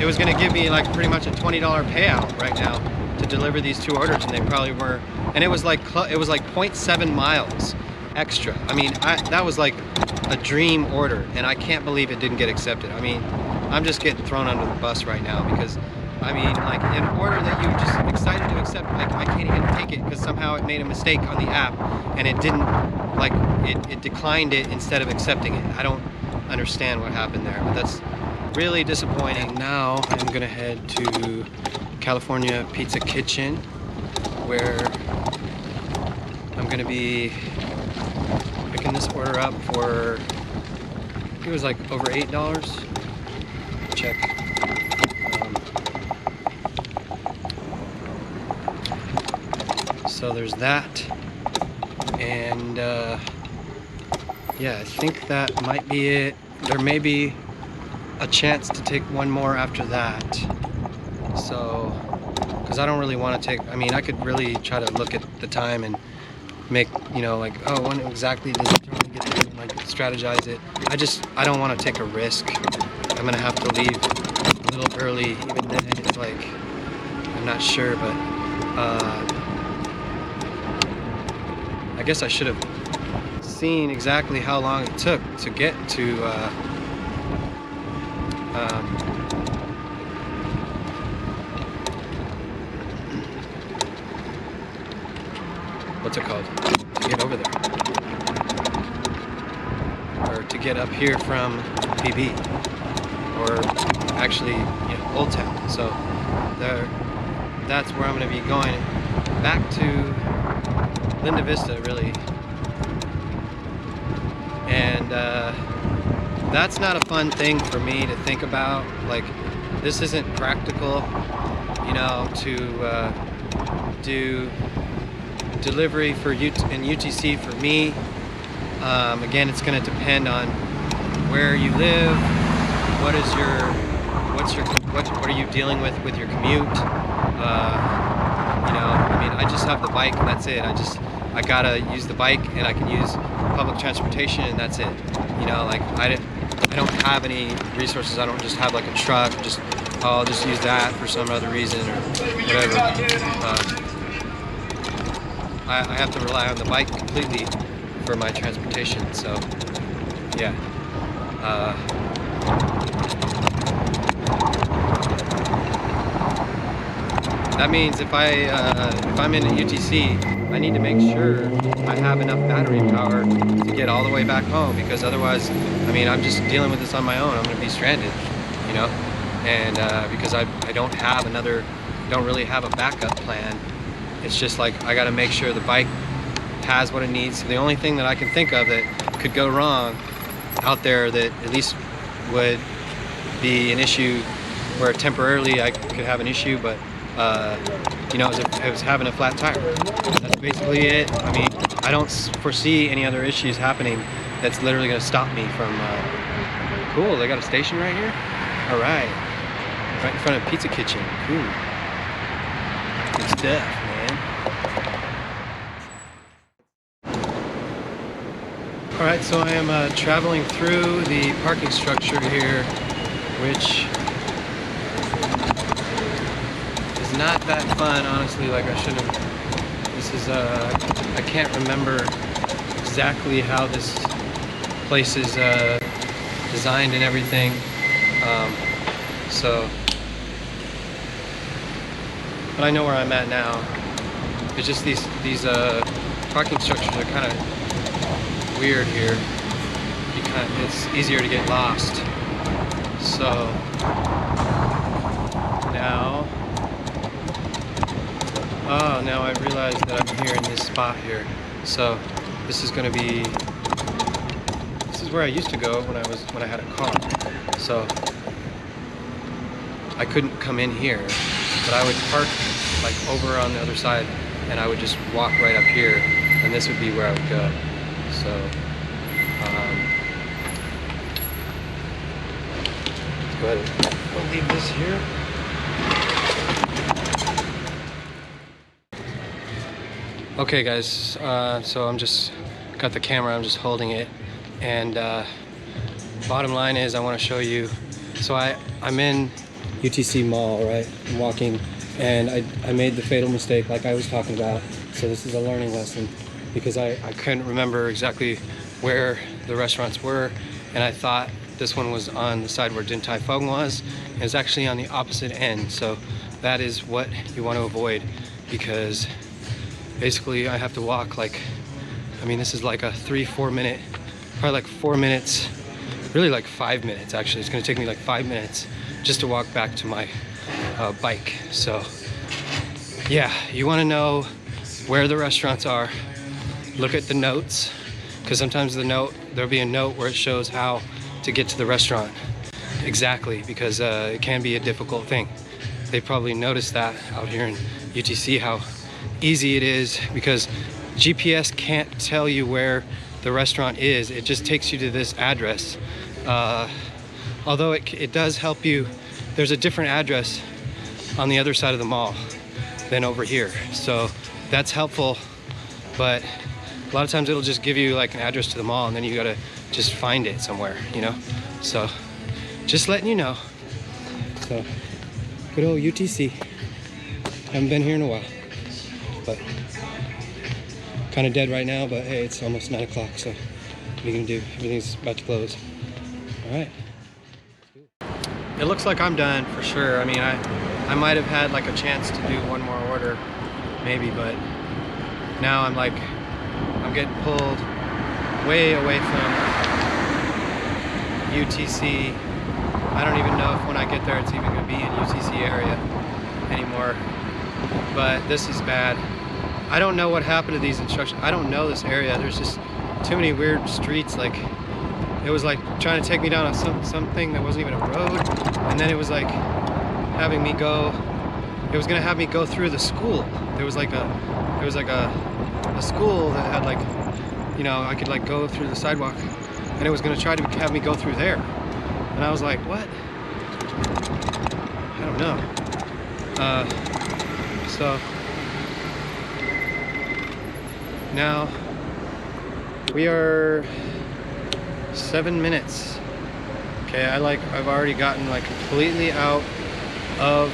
it was going to give me like pretty much a $20 payout right now to deliver these 2 orders, and they probably were, and it was like 0.7 miles extra. I mean, that was like a dream order, and I can't believe it didn't get accepted. I mean, I'm just getting thrown under the bus right now, because I mean, like, an order that you just excited to accept, like, I can't even take it because somehow it made a mistake on the app, and it didn't, like, it declined it instead of accepting it. I don't understand what happened there, but that's really disappointing. Now I'm gonna head to California Pizza Kitchen, where I'm gonna be picking this order up for, I think it was like over $8. Check. So there's that, and yeah, I think that might be it. There may be a chance to take one more after that. So, because I don't really want to take, I mean, I could really try to look at the time and make, you know, like, oh, when exactly does it get there, and like strategize it. I don't want to take a risk. I'm gonna have to leave a little early. Even then, it's like, I'm not sure, but I guess I should have seen exactly how long it took to get to what's it called? To get over there, or to get up here from BB, or actually, you know, Old Town. So that's where I'm going to be going back to Linda Vista, really. And that's not a fun thing for me to think about. Like, this isn't practical, you know, to do delivery for UTC for me. Again, it's going to depend on where you live, what are you dealing with your commute. You know, I mean, I just have the bike and that's it. I gotta use the bike, and I can use public transportation, and that's it. You know, like, I don't have any resources. I don't just have like a truck. I'll just use that for some other reason or whatever. I have to rely on the bike completely for my transportation. So, yeah. That means if I'm in a UTC, I need to make sure I have enough battery power to get all the way back home, because otherwise, I mean, I'm just dealing with this on my own. I'm going to be stranded, you know, and because I don't really have a backup plan. It's just like, I got to make sure the bike has what it needs. So the only thing that I can think of that could go wrong out there that at least would be an issue where temporarily I could have an issue, but you know, it was having a flat tire. That's basically it. I mean, I don't foresee any other issues happening that's literally going to stop me from. Cool, they got a station right here. All right, right in front of Pizza Kitchen. Cool, good stuff, man. All right, so I am traveling through the parking structure here, which is not that fun, honestly. Like I should have. This is I can't remember exactly how this place is designed and everything. But I know where I'm at now. It's just these parking structures are kind of weird here. It's easier to get lost. So now I realize that I'm here in this spot here. So this is going to be. This is where I used to go when I had a car. So I couldn't come in here, but I would park like over on the other side, and I would just walk right up here, and this would be where I would go. So let's go ahead and leave this here. Okay, guys. So I'm just got the camera. I'm just holding it. And bottom line is I want to show you, so I'm in UTC Mall, right? I'm walking, and I made the fatal mistake like I was talking about. So this is a learning lesson, because I couldn't remember exactly where the restaurants were, and I thought this one was on the side where Din Tai Fung was, and it's actually on the opposite end. So that is what you want to avoid, because basically I have to walk like, I mean, this is like a 3-4 minute, probably like 4 minutes, really like 5 minutes actually. It's gonna take me like 5 minutes just to walk back to my bike. So yeah, you wanna know where the restaurants are. Look at the notes, because sometimes there'll be a note where it shows how to get to the restaurant exactly, because it can be a difficult thing. They probably noticed that out here in UTC, how easy it is, because GPS can't tell you where the restaurant is. It just takes you to this address. Although it does help you, there's a different address on the other side of the mall than over here. So that's helpful, but a lot of times it'll just give you like an address to the mall, and then you gotta just find it somewhere, you know? So just letting you know. So good old UTC. Haven't been here in a while, but kind of dead right now, but hey, it's almost 9 o'clock, so what are you gonna do? Everything's about to close. All right. It looks like I'm done for sure. I mean, I might have had like a chance to do one more order, maybe, but now I'm getting pulled way away from UTC. I don't even know if when I get there it's even gonna be in UTC area anymore, but this is bad. I don't know what happened to these instructions. I don't know this area. There's just too many weird streets. Like, it was like trying to take me down on something that wasn't even a road, and then it was like having me go. It was gonna have me go through the school. There was like a school that had like, you know, I could like go through the sidewalk, and it was gonna try to have me go through there. And I was like, what? I don't know. So now we are 7 minutes. Okay, I've already gotten like completely out of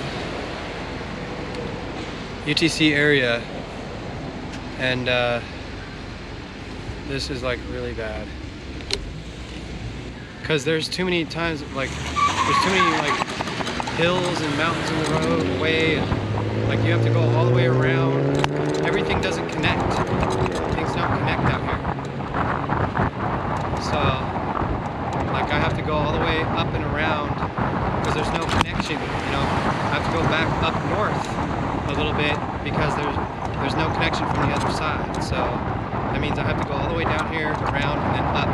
UTC area, and this is like really bad, because there's too many times, like there's too many like hills and mountains in the roadway, and like you have to go all the way around. Everything doesn't connect. Things don't connect out here. So like I have to go all the way up and around because there's no connection, you know. I have to go back up north a little bit because there's no connection from the other side. So that means I have to go all the way down here, around, and then up,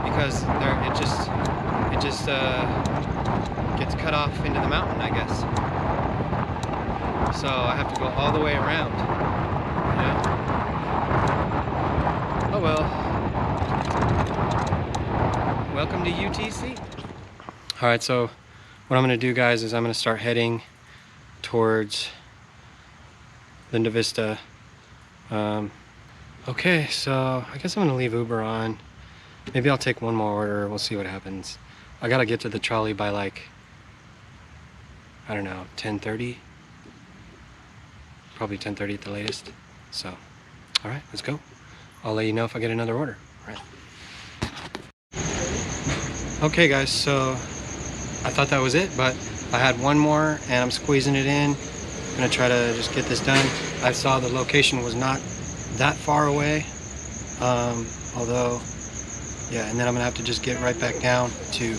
because it just gets cut off into the mountain, I guess. So I have to go all the way around. Yeah. Oh well. Welcome to UTC. All right, so what I'm gonna do, guys, is I'm gonna start heading towards Linda Vista. Okay, so I guess I'm gonna leave Uber on. Maybe I'll take one more order. We'll see what happens. I gotta get to the trolley by like, I don't know, 10:30. Probably 10:30 at the latest. So, all right, let's go. I'll let you know if I get another order. All right. Okay, guys, so I thought that was it, but I had one more and I'm squeezing it in. I'm gonna try to just get this done. I saw the location was not that far away, although, yeah, and then I'm gonna have to just get right back down to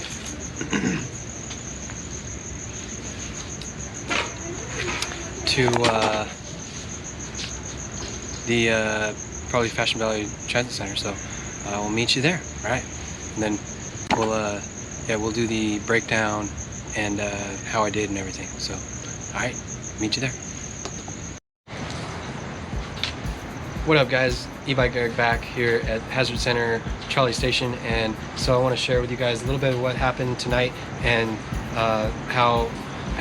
the probably Fashion Valley Transit Center. So we'll meet you there. All right, and then we'll do the breakdown and how I did and everything. So all right, meet you there. What up, guys? Ebike back here at Hazard Center Trolley Station, and so I want to share with you guys a little bit of what happened tonight and how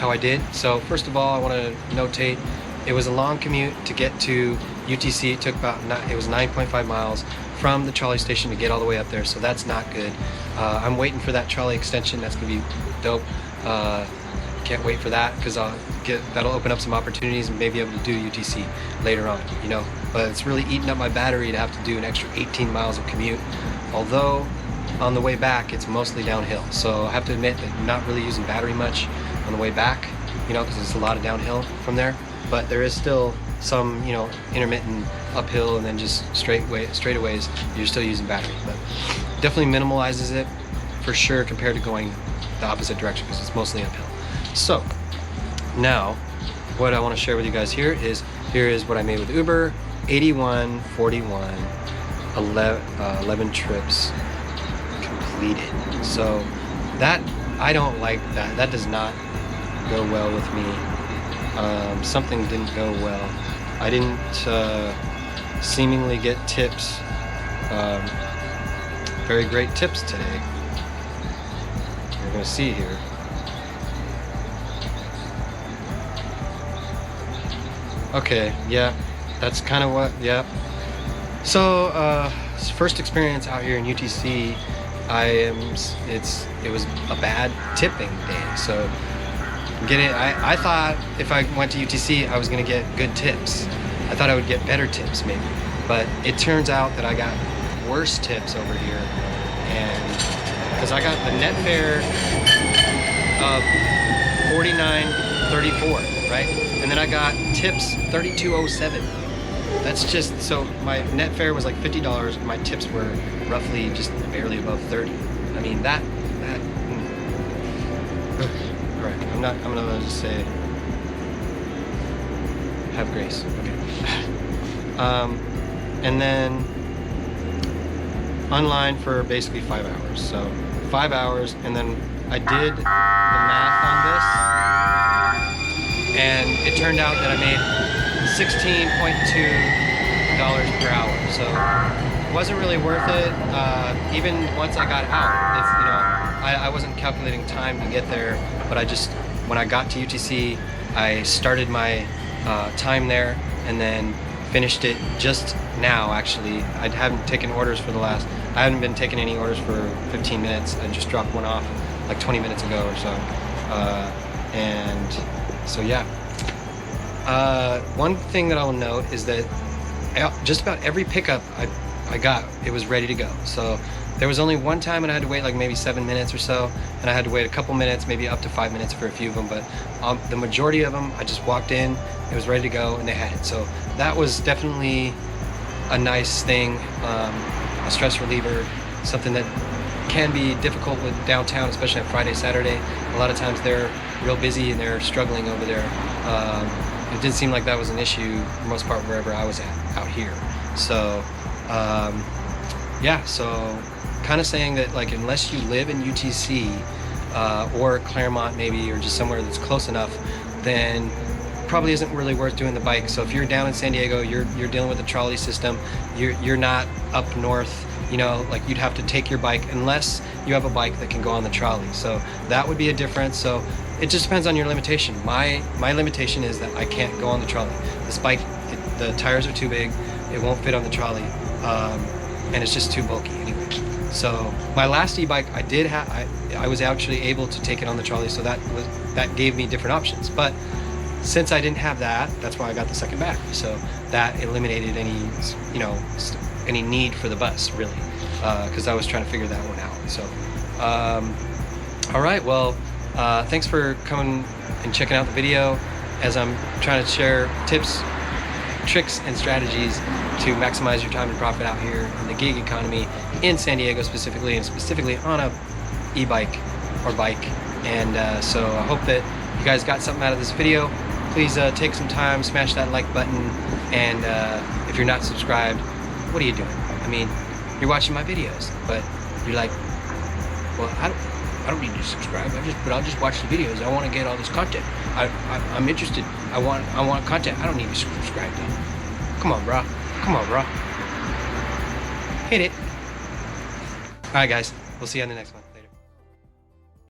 I did. So first of all, I want to notate it was a long commute to get to UTC. It took it was 9.5 miles from the trolley station to get all the way up there, so that's not good. I'm waiting for that trolley extension. That's gonna be dope. Can't wait for that, because that'll open up some opportunities and maybe able to do UTC later on, you know. But it's really eating up my battery to have to do an extra 18 miles of commute. Although on the way back it's mostly downhill, so I have to admit that I'm not really using battery much on the way back, you know, because it's a lot of downhill from there. But there is still some, you know, intermittent uphill and then just straightaways. You're still using battery, but definitely minimalizes it for sure compared to going the opposite direction, because it's mostly uphill. So now what I want to share with you guys here is what I made with Uber. 81, 41, 11 trips completed. So that, I don't like that. That does not go well with me. Something didn't go well. I didn't seemingly get tips, very great tips today. You're gonna see here. Okay, yeah, that's kind of what, yeah. So, first experience out here in UTC, it was a bad tipping day. So, I thought if I went to UTC, I was gonna get good tips. I thought I would get better tips maybe, but it turns out that I got worse tips over here, and because I got the net fare of $49.34, right? And then I got tips $32.07. That's just, so my net fare was like $50 and my tips were roughly just barely above 30. I mean, that all right, I'm gonna just say have grace. Okay. And then online for basically 5 hours. So 5 hours, and then I did the math on this, and it turned out that I made $16.2 per hour. So it wasn't really worth it. Even once I got out, it's, you know, I wasn't calculating time to get there, but when I got to UTC, I started my time there and then finished it just now. Actually, I haven't taken orders for I haven't been taking any orders for 15 minutes. I just dropped one off like 20 minutes ago or so. And so yeah. One thing that I will note is that just about every pickup I got, it was ready to go. So there was only one time and I had to wait like maybe 7 minutes or so, and I had to wait a couple minutes, maybe up to 5 minutes for a few of them, but the majority of them, I just walked in, it was ready to go, and they had it. So that was definitely a nice thing, a stress reliever, something that can be difficult with downtown, especially on Friday, Saturday. A lot of times they're real busy and they're struggling over there. It didn't seem like that was an issue for the most part wherever I was at out here. So yeah, so kind of saying that, like, unless you live in UTC, or Claremont maybe, or just somewhere that's close enough, then probably isn't really worth doing the bike. So if you're down in San Diego, you're dealing with the trolley system, you're not up north, you know, like you'd have to take your bike unless you have a bike that can go on the trolley. So that would be a difference. So it just depends on your limitation. My limitation is that I can't go on the trolley. This bike, the tires are too big, it won't fit on the trolley, and it's just too bulky anyway. So my last e-bike, I was actually able to take it on the trolley, so that gave me different options. But since I didn't have that, that's why I got the second battery. So that eliminated any, you know, any need for the bus, really, because I was trying to figure that one out. So, all right, well, thanks for coming and checking out the video as I'm trying to share tips, tricks, and strategies to maximize your time and profit out here in the gig economy in San Diego specifically, and specifically on a e-bike or bike. And so I hope that you guys got something out of this video. Please take some time, smash that like button, and if you're not subscribed, what are you doing? I mean, you're watching my videos, but you're like, well, I don't need to subscribe. I'll just watch the videos. I want to get all this content. I'm interested. I want content. I don't need to subscribe to. Come on, bro. Come on, bro. Hit it. All right, guys. We'll see you on the next one.